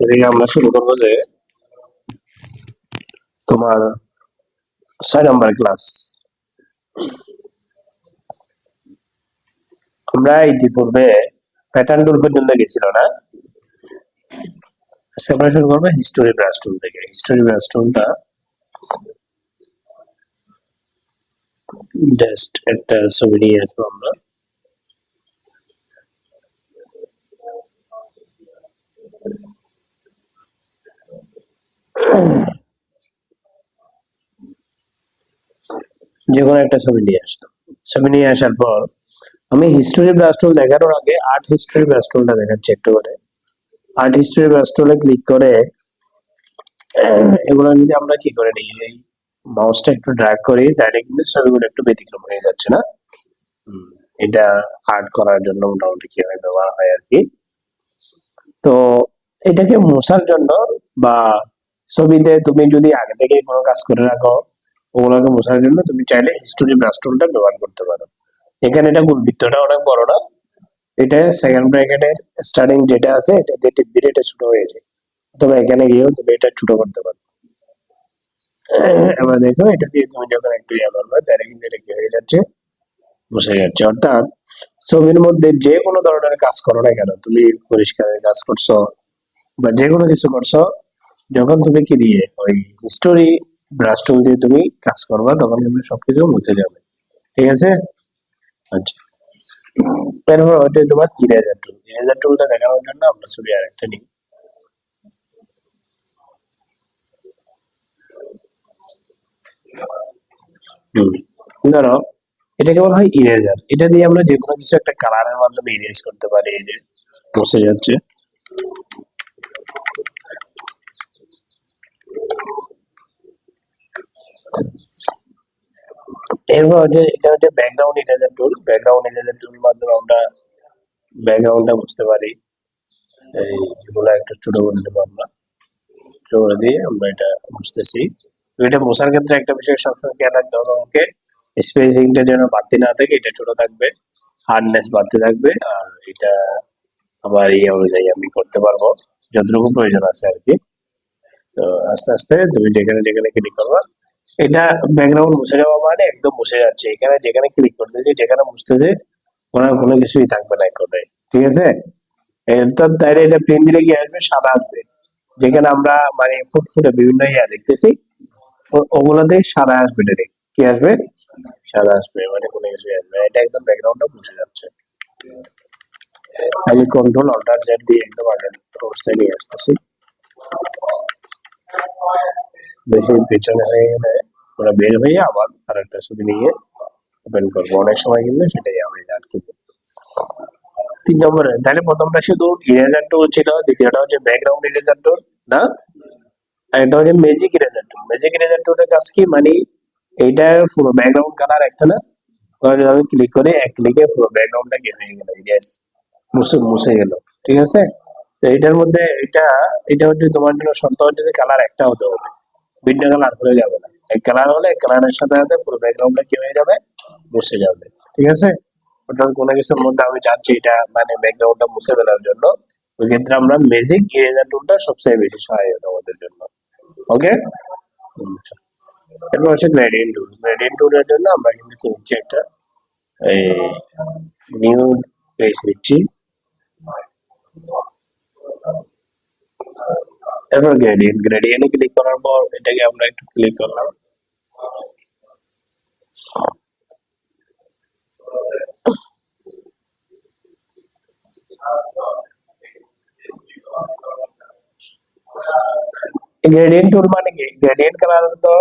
এদিকে আমরা শুরু করবো যে তোমার 6 নম্বর ক্লাস। আমরা ইতিপূর্বে প্যাটার্ন টুল পর্যন্ত গেছিল না? আজকে আমরা শুরু করবো হিস্টোরি ব্রাশ টুল থেকে। হিস্টোরি ব্রাশ টুলটা জাস্ট একটা ছবি নিয়ে আসবো আমরা। যে কোনো একটা ছবি নিয়ে আসলাম। ছবি নিয়ে আসার পর আমি হিস্টোরি ব্রাশ টুল দেখানোর আগে আর্ট হিস্টোরি ব্রাশ টুলটা দেখাচ্ছি একটু করে। আর্ট হিস্টোরি ব্রাশ টুলে ক্লিক করে এগুলো যদি আমরা কি করে নিই, এই মাউসটা একটু ড্র্যাগ করি তাহলে কিন্তু ছবিগুলো একটু ব্যতিক্রম হয়ে যাচ্ছে না? এটা আর্ট করার জন্য মোটামুটি কিভাবে ব্যবহার হয় আর কি। তো এটাকে মোছার জন্য বা ছবিতে তুমি যদি আগে থেকে কোনো কাজ করে রাখো, ওগুলোকে মোছার জন্য তুমি চাইলে হিস্টোরি ব্রাশ টুলটা ব্যবহার করতে পারো। এখানে এটা বৃত্তটা অনেক বড় না, এটা সেকেন্ড ব্র্যাকেটের স্টার্টিং যেটা আছে এটা দিয়ে টিপ দিলে এটা ছোট হয়ে যায়, তবে এখানে গিয়েও তুমি এটা ছোট করতে পারো। এবার দেখো এটা দিয়ে তুমি যখন একটু ইয়ে করবে তাহলে কিন্তু এটা কি হয়ে যাচ্ছে, বসে যাচ্ছে। অর্থাৎ ছবির মধ্যে যে কোনো ধরনের কাজ করো না কেন, তুমি পরিষ্কারের কাজ করছো বা যে কোনো কিছু করছো, যখন তুমি কি দিয়ে ওই হিস্টোরি ব্রাশ টুল দিয়ে তুমি কাজ করবা তখন কিন্তু সবকিছু মুছে যাবে। ঠিক আছে? আচ্ছা, এরপর ওইটা তোমার ইরেজার টুল। ইরেজার টুলটা দেখানোর জন্য আমরা ছবি আরেকটা নিই। ধরো এটাকে বলা হয় ইরেজার। এটা দিয়ে আমরা যে কোনো কিছু একটা কালারের মাধ্যমে ইরেজ করতে পারি। এই যে মুছে যাচ্ছে। এরপর হচ্ছে এটা হচ্ছে ব্যাকগ্রাউন্ড ইরেজার টুল। ব্যাকগ্রাউন্ড ইরেজার টুল মাধ্যমে আমরা ব্যাকগ্রাউন্ডটা বুঝতে পারি। এইগুলো একটু ছোট করে দেবো আমরা, ছোট করে দিয়ে আমরা এটা বুঝতেছি। এটা মোছার ক্ষেত্রে একটা বিষয় সবসময় খেয়াল রাখতে হবে আমাকে, স্পেসিংটা যেন বাড়তি না থাকে, এটা ছোট থাকবে, হার্ডনেস বাড়তে থাকবে, আর এটা আবার ইয়ে অনুযায়ী আমি করতে পারবো যতটুকু প্রয়োজন আছে আর কি। তো আস্তে আস্তে তুমি যেখানে যেখানে ক্লিক করবা, এটা ব্যাকগ্রাউন্ড মুছে যাওয়া মানে একদম মুছে যাচ্ছে। এখানে যেখানে ক্লিক করতেছি, যেখানে মুছতেছে, কোনো কিছুই থাকবে না এক কথায়। ঠিক আছে? অর্থাৎ তাইলে এটা পেন দিলে কি আসবে, সাদা আসবে। যেখানে আমরা মানে ফুটফুটে বিভিন্ন ইয়া দেখতেছি, ওগুলোতে সাদা আসবে, ডাইরেক্ট কি আসবে, সাদা আসবে, মানে কোনো কিছু আসবে না। এটা একদম ব্যাকগ্রাউন্ডটা মুছে যাচ্ছে। আমি কন্ট্রোল অল্টার জেড দিয়ে একদম আগের অবস্থায় নিয়ে আসতেছি। বেশি পেছনে হয়ে গেলে ওরা বের হয়ে আবার আরেকটা ছবি নিয়ে ওপেন করবো, অনেক সময় কিন্তু সেটাই আমি আর কি। 3 নম্বরে তাহলে প্রথমটা শুধু ইরেজার টুল ছিল, দ্বিতীয়টা হচ্ছে ব্যাকগ্রাউন্ড ইরেজার টুল না, আর এটা হচ্ছে ম্যাজিক ইরেজার টুল। ম্যাজিক ইরেজার টুলের কাজ কি, মানে এইটার পুরো ব্যাকগ্রাউন্ড কালার একটা না, আমি ক্লিক করে এক ক্লিকে পুরো ব্যাকগ্রাউন্ডটা কি হয়ে গেল, ইরেজ, মুছে মুছে গেল। ঠিক আছে? তো এটার মধ্যে এটা এটা হচ্ছে তোমার জন্য শর্ত হচ্ছে যে কালার একটা হতে হবে, ভিন্ন কালার হয়ে যাবে না। এক কালার হলে এক কালারের সাথে সাথে পুরো ব্যাকগ্রাউন্ডটা কি হয়ে যাবে, মুছে যাবে। ঠিক আছে? অর্থাৎ কোনো কিছুর মধ্যে আমি চাচ্ছি এটা মানে ব্যাকগ্রাউন্ডটা মুছে ফেলার জন্য, ওই ক্ষেত্রে আমরা ম্যাজিক ইরেজার টুলটা সবচেয়ে বেশি সহায়ক আমাদের জন্য। ওকে? এরপর হচ্ছে গ্রেডিয়েন্ট টুল। গ্রেডিয়েন্ট টুলের জন্য আমরা কিন্তু কি নিচ্ছি, একটা এই নিউ পেজ নিচ্ছি। এরপর গ্রেডিয়েন্ট, গ্রেডিয়েন্টে ক্লিক করার পর এটাকে আমরা একটু ক্লিক করলাম। গ্রেডিয়েন্ট টুল মানে কি, গ্রেডিয়েন্ট কালার তো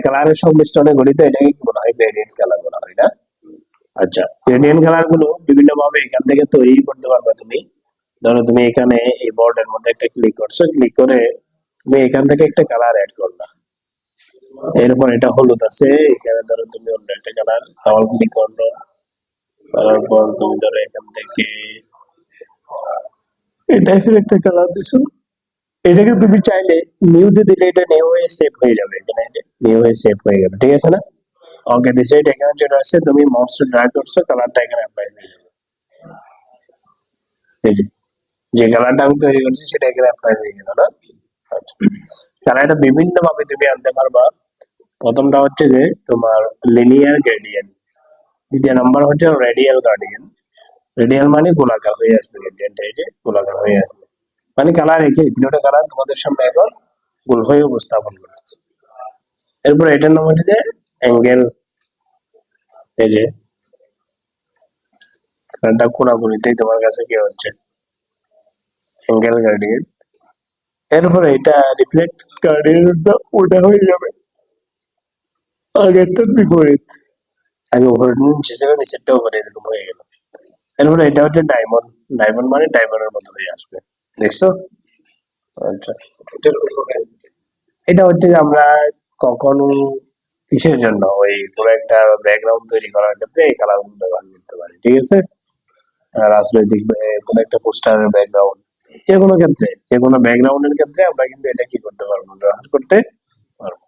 কালারের সংমিশ্রণে গঠিত, এটাকে কি বলা হয়, গ্রেডিয়েন্ট কালার বলা হয় না? আচ্ছা, গ্রেডিয়েন্ট কালার গুলো বিভিন্ন ভাবে এখান থেকে তৈরি করতে পারবে তুমি। ধরো তুমি এখানে এই বোর্ডের মধ্যে একটা ক্লিক করছো, ক্লিক করে তুমি এখান থেকে একটা কালার অ্যাড করলা। এরপর এটা হলুদ আছে, এখানে ধরো তুমি অন্য একটা কালার ডাবল ক্লিক করলো, করার পর তুমি ধরো এখান থেকে এই টাইপের একটা কালার দিছো। এটাকে তুমি চাইলে নিউতে দিলে এটা নিউ হয়ে সেভ হয়ে যাবে, এখানে নিউ হয়ে সেভ হয়ে গেল। ঠিক আছে না? ওকে দিছে, এটা এখানে চলে আসছে, তুমি মাউসটা ড্র্যাগ করছো, কালারটা এখানে অ্যাপ্লাই হয়ে যাবে। এই যে যে কালারটা আমি তৈরি করছি সেটা এখানে অ্যাপ্লাই হয়ে গেল না। আচ্ছা, কালারটা বিভিন্ন ভাবে তুমি আনতে পারবা। প্রথমটা হচ্ছে যে তোমার লিনিয়ার গ্রেডিয়েন্ট, দ্বিতীয় নাম্বার হচ্ছে রেডিয়াল গ্রেডিয়েন্ট। রেডিয়াল মানে গোলাকার হয়ে আসবে, গ্রেডিয়েন্ট এই যে গোলাকার হয়ে আসবে, মানে কালার একই, তিনটা কালার তোমাদের সামনে এখন গোল হয়ে উপস্থাপন করতেছে। এরপর এটার নাম হচ্ছে যে অ্যাঙ্গেল, এই যে কালারটা কোনাকুনিতেই তোমার কাছে কি হচ্ছে, অ্যাঙ্গেল গ্রেডিয়েন্ট। এরপরে এটা রিফ্লেক্ট গ্রেডিয়েন্ট, ওটা হয়ে যাবে আগেরটার বিপরীত, আগে উপরে নিচে ছিল, নিচেরটা উপরে, এরকম হয়ে গেল। এরপরে এটা হচ্ছে ডায়মন্ড, ডায়মন্ড মানে ডায়মন্ডের মতো হয়ে আসবে, দেখছো? আচ্ছা, এটা হচ্ছে যে আমরা কখনো কিসের জন্য ওই পুরো একটা ব্যাকগ্রাউন্ড তৈরি করার ক্ষেত্রে এই কালার গুলো ব্যবহার করতে পারি, ঠিক আছে? রাজনৈতিক কোনো একটা পোস্টারের ব্যাকগ্রাউন্ড, যে কোনো ক্ষেত্রে, যে কোনো ব্যাকগ্রাউন্ডের ক্ষেত্রে আমরা কিন্তু এটা কি করতে পারবো, ব্যবহার করতে পারবো।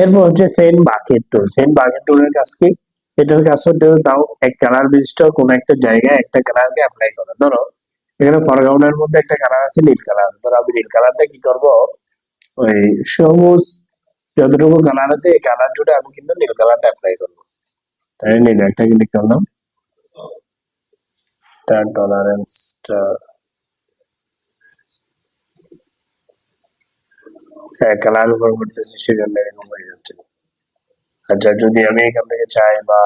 এরপর হচ্ছে ফেন বাকেট টুল। ফেন বাকেট টুলের কাজ কি? এটার কাজ হচ্ছে তাও এক কালার বিশিষ্ট কোনো একটা জায়গায় একটা কালারকে অ্যাপ্লাই করা। ধরো এখানে ফরগ্রাউন্ডের মধ্যে একটা কালার আছে নীল কালার, ধরো আমি নীল কালারটা কি করব, ওই সবুজ যতটুকু কালার আছে এই কালার জুড়ে আমি কিন্তু নীল কালারটা অ্যাপ্লাই করবো। তাই নীল একটা ক্লিক করলাম, তার টলারেন্সটা কালার উপর করতেছি সেজন্য এরকম হয়ে যাচ্ছে। আচ্ছা, যদি আমি এখান থেকে চাই বা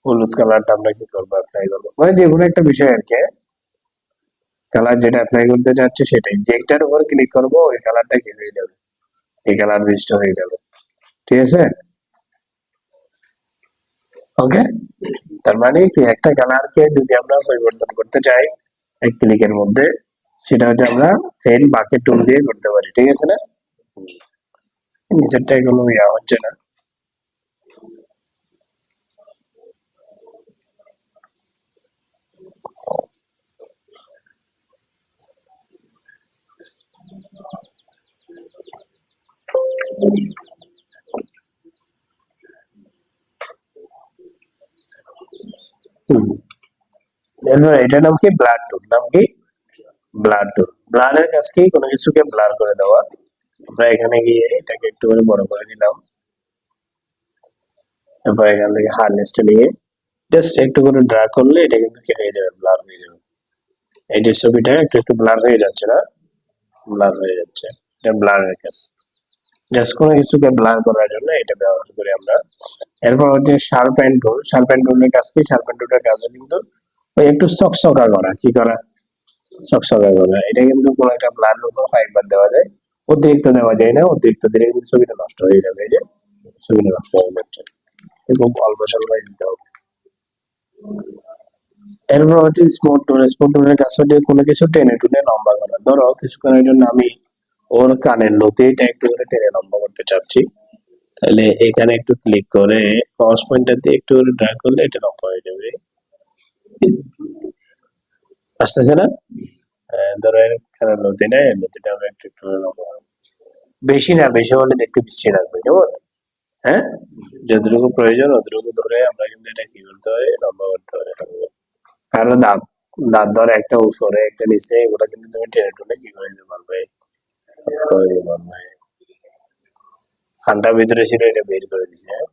হলুদ কালারটা আমরা কি করবো, অ্যাপ্লাই করবো, মানে যে কোনো একটা বিষয় আর কি, কালার যেটা অ্যাপ্লাই করতে চাচ্ছি সেটাই, যেটার উপর ক্লিক করবো ওই কালারটা কি হয়ে যাবে, এই কালার লিস্ট হয়ে যাবে, ঠিক আছে? ওকে, তার মানে কি একটা কালারকে যদি আমরা পরিবর্তন করতে চাই এক ক্লিকের মধ্যে, সেটা হচ্ছে আমরা ফেন বাকেট টুল দিয়ে করতে পারি, ঠিক আছে না? নিচেরটা কোনো ইয়া হচ্ছে না। হুম। এরপর এটার নাম কি, ব্লাড টুল, নাম কি, ব্লাড টুল। ব্লাডের কাজ কি, কোনো কিছুকে ব্লার করে দেওয়া। আমরা এখানে গিয়ে এটাকে একটু করে বড় করে দিলাম, তারপর এখান থেকে হার্নেসটা নিয়ে জাস্ট একটু করে ড্রা করলে এটা কিন্তু কি হয়ে যাবে, ব্লার হয়ে যাবে। এই যে ছবিটা একটু একটু ব্লার হয়ে যাচ্ছে না, ব্লার হয়ে যাচ্ছে, এটা ব্লারের কাজ। জাস্ট কোনো কিছুকে ব্লার করার জন্য এটা ব্যবহার করি আমরা। এরপর হচ্ছে sharp end tool. Sharp end টুলের কাজ কি, শার্প এন্ড টুলের কাজও কিন্তু ওই একটু চকচকা করা, কি করা, চকচকা করা। এটা কিন্তু কোনো একটা ব্লার উপর ফাইবার দেওয়া যায়, অতিরিক্ত দেওয়া যায় না, অতিরিক্ত দিলে কিন্তু ছবিটা নষ্ট হয়ে যাবে, এই যে ছবিটা নষ্ট হয়ে যাচ্ছে, খুব অল্প সময় দিতে হবে। এরপর হচ্ছে স্পোর্ট টুল। স্পোর্ট টুলের কাজ হচ্ছে কোনো কিছু টেনে টুনে লম্বা করা। ধরো কিছুক্ষণের জন্য আমি ওর কানের লতিটা একটু করে টেনে লম্বা করতে চাচ্ছি, তাহলে এখানে একটু ক্লিক করে মাউস পয়েন্টার দিয়ে একটু ড্র্যাগ করলে এটা লম্বা হয়ে যাবে, আসতেছে না? ধরো এখানে নদী নেই, নদীটা আমরা একটু একটু করে লম্বা করবো। বেশি না, বেশি হলে দেখতে বিশ্রী লাগবে, কেমন? হ্যাঁ, যতটুকু প্রয়োজন অতটুকু ধরে আমরা কিন্তু এটা কি করতে হবে, লম্বা করতে হবে। কারণ দাঁত, দাঁত ধর একটা উপরে একটা নিচে, এগুলো কিন্তু তুমি টেনে টুনে কি করে দিতে পারবে, করে দিতে পারবে। খানটা ভিতরে ছিল এটা বের করে দিছে, হ্যাঁ?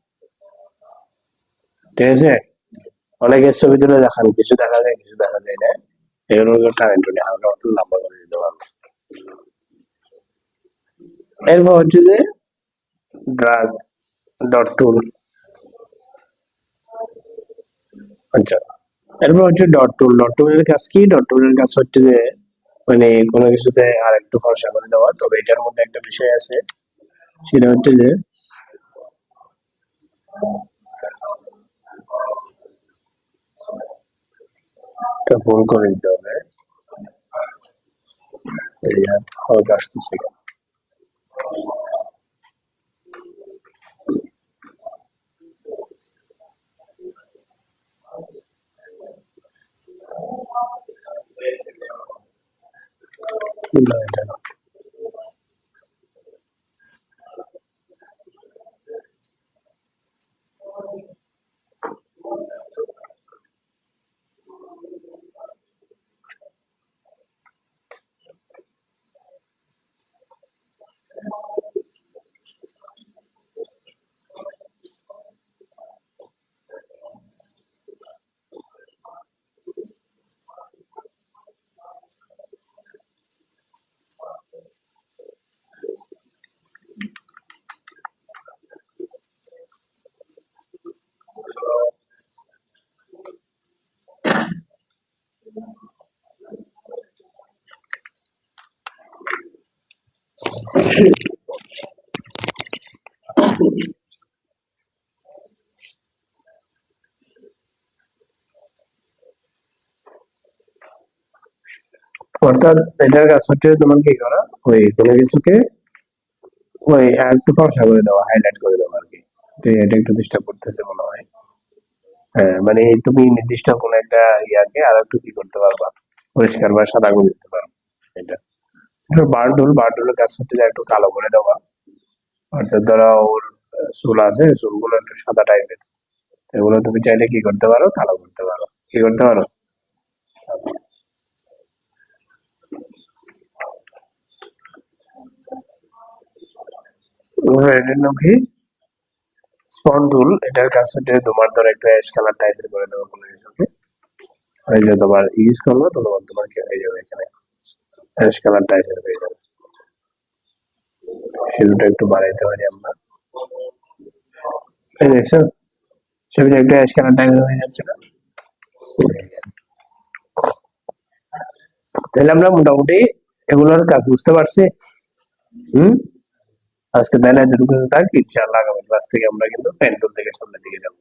ঠিক আছে, অনেকের ছবি তুলে দেখান, কিছু দেখা যায় কিছু দেখা যায় না, এগুলো টানে টুনে হালকা মতো লম্বা করে দিতে পারবে। এরপর হচ্ছে যে ড্রাগ ডট টুল। আচ্ছা, এরপর হচ্ছে ডট টুল। ডট টুলের কাজ কি, ডট টুলের কাজ হচ্ছে যে মানে কোনো কিছুতে আর একটু ফর্সা করে দেওয়া। তবে এটার মধ্যে একটা বিষয় আছে, সেটা হচ্ছে যে এটা ভুল করে দিতে হবে, এই আর হয়তো আসতেছে। না, এটা না। অর্থাৎ এটার কাজ হচ্ছে তোমার কি করা, ওই কোনো কিছুকে ওই একটু ফর্সা করে দেওয়া, হাইলাইট করে দেওয়া আর কি। তো এটা একটু ডিস্টার্ব করতেছে মনে হয়। হ্যাঁ, মানে তুমি নির্দিষ্ট কোনো একটা ইয়াকে আর একটু কি করতে পারবা, পরিষ্কার বা সাদা করে দিতে পারো। এটা বারডুলের কাজ হচ্ছে যে একটু কালো করে দেওয়া। অর্থাৎ ধরো ওর চুল আছে, চুলগুলো একটু সাদা টাইপের, এগুলো তুমি চাইলে কি করতে পারো, কালো করতে পারো। কি করতে পারো? এটার নাম কি? স্পন টুল। এটার কাজ হচ্ছে তোমার ধরো একটু অ্যাশ কালার টাইপের করে দেবো কোনো কিছুকে। এই যে তোমার ইউজ করবো তো তোমার তোমার কি হয়ে যাবে এখানে, অ্যাশ কালার টাইপের হয়ে যাবে। সেটা একটু বাড়াইতে পারি আমরা। এই দেখছো, ছবিটা একটু অ্যাশ কালার টাইপের হয়ে যাচ্ছে না? তাহলে আমরা মোটামুটি এগুলোর কাজ বুঝতে পারছি। হুম। আজকে তাহলে এতটুকু থাক, ইনশাআল্লাহ আগামী ক্লাস থেকে আমরা কিন্তু পেন টুল থেকে সামনের দিকে যাবো।